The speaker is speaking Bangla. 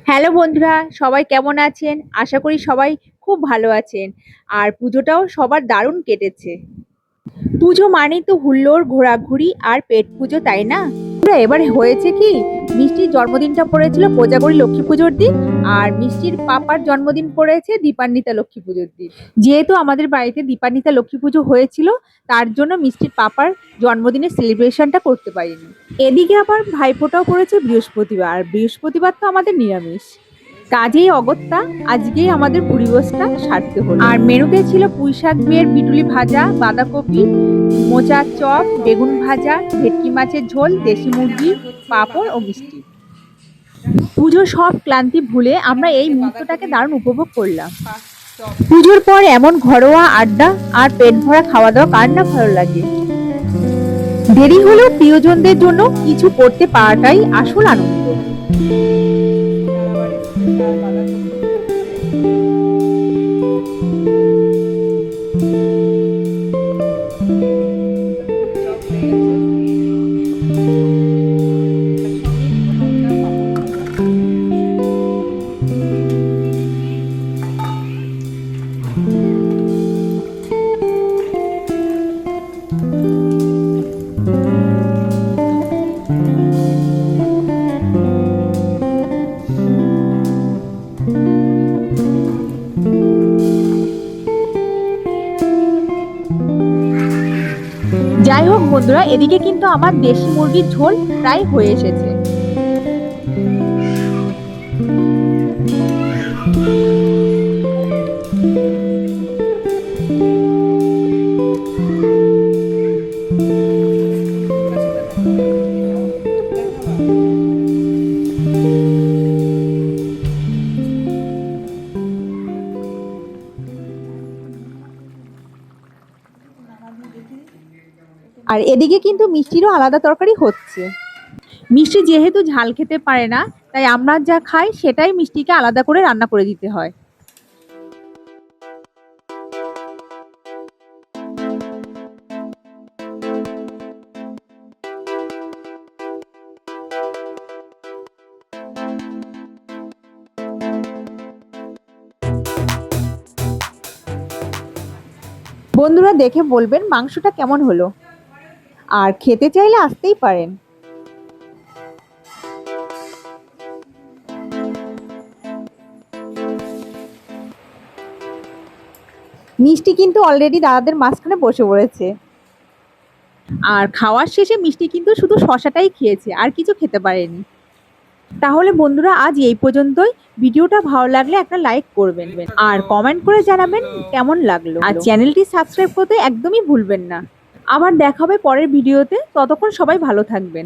হ্যালো বন্ধুরা, সবাই কেমন আছেন? আশা করি সবাই খুব ভালো আছেন। আর পুজোটাও সবার দারুণ কেটেছে। পুজো মানেই তো হুল্লোড়, ঘোরাঘুরি আর পেট পুজো, তাই না? এবার হয়েছে কি, মিষ্টির জন্মদিনটা পড়েছিল কোজাগরী লক্ষ্মী পুজোর দিন, আর মিষ্টির পাপার জন্মদিন পড়েছে দীপান্বিতা লক্ষ্মী পুজোর দিন। যেহেতু আমাদের বাড়িতে দীপান্বিতা লক্ষ্মী পুজো হয়েছিল, তার জন্য মিষ্টির পাপার জন্মদিনের সেলিব্রেশনটা করতে পারিনি। এদিকে আবার ভাইফোঁটাও পড়েছে বৃহস্পতিবার, আর বৃহস্পতিবার তো আমাদের নিরামিষ। কাজেই অগত্যা আজকেই আমাদের ভুরিভোজটা সারতে হলো। আর মেনুতে ছিল পুঁইশাক বের বিটুলি ভাজা, বাঁধাকপি, মোচার চপ, বেগুন ভাজা, ভেটকি মাছের ঝোল, দেশি মুরগি, পাঁপড় ও মিষ্টি। পুজোর সব ক্লান্তি ভুলে আমরা এই মুহূর্তটাকে দারুণ উপভোগ করলাম। পুজোর পর এমন ঘরোয়া আড্ডা আর পেট ভরা খাওয়া দাওয়া কার না ভালো লাগে। দেরি হলেও প্রিয়জনদের জন্য কিছু করতে পারাটাই আসল আনন্দ। যাই হোক বন্ধুরা, এদিকে কিন্তু আমার দেশি মুরগির ঝোল প্রায় হয়ে এসেছে। আর এদিকে কিন্তু মিষ্টিরও আলাদা তরকারি হচ্ছে। মিষ্টি যেহেতু ঝাল খেতে পারে না, তাই আমরা যা খাই সেটাই মিষ্টিকে আলাদা করে রান্না করে দিতে হয়। বন্ধুরা দেখে বলবেন মাংসটা কেমন হলো, আর খেতে চাইলে আসতেই পারেন। মিষ্টি কিন্তু অলরেডি দাদাদের মাঝখানে বসে পড়েছে। আর খাওয়ার শেষে মিষ্টি কিন্তু শুধু শশাটাই খেয়েছে, আর কিছু খেতে পারেনি। তাহলে বন্ধুরা আজ এই পর্যন্তই। ভিডিওটা ভালো লাগলে একটা লাইক করবেন আর কমেন্ট করে জানাবেন কেমন লাগলো। আর চ্যানেলটি সাবস্ক্রাইব করতে একদমই ভুলবেন না। আবার দেখা হবে পরের ভিডিওতে, ততক্ষণ সবাই ভালো থাকবেন।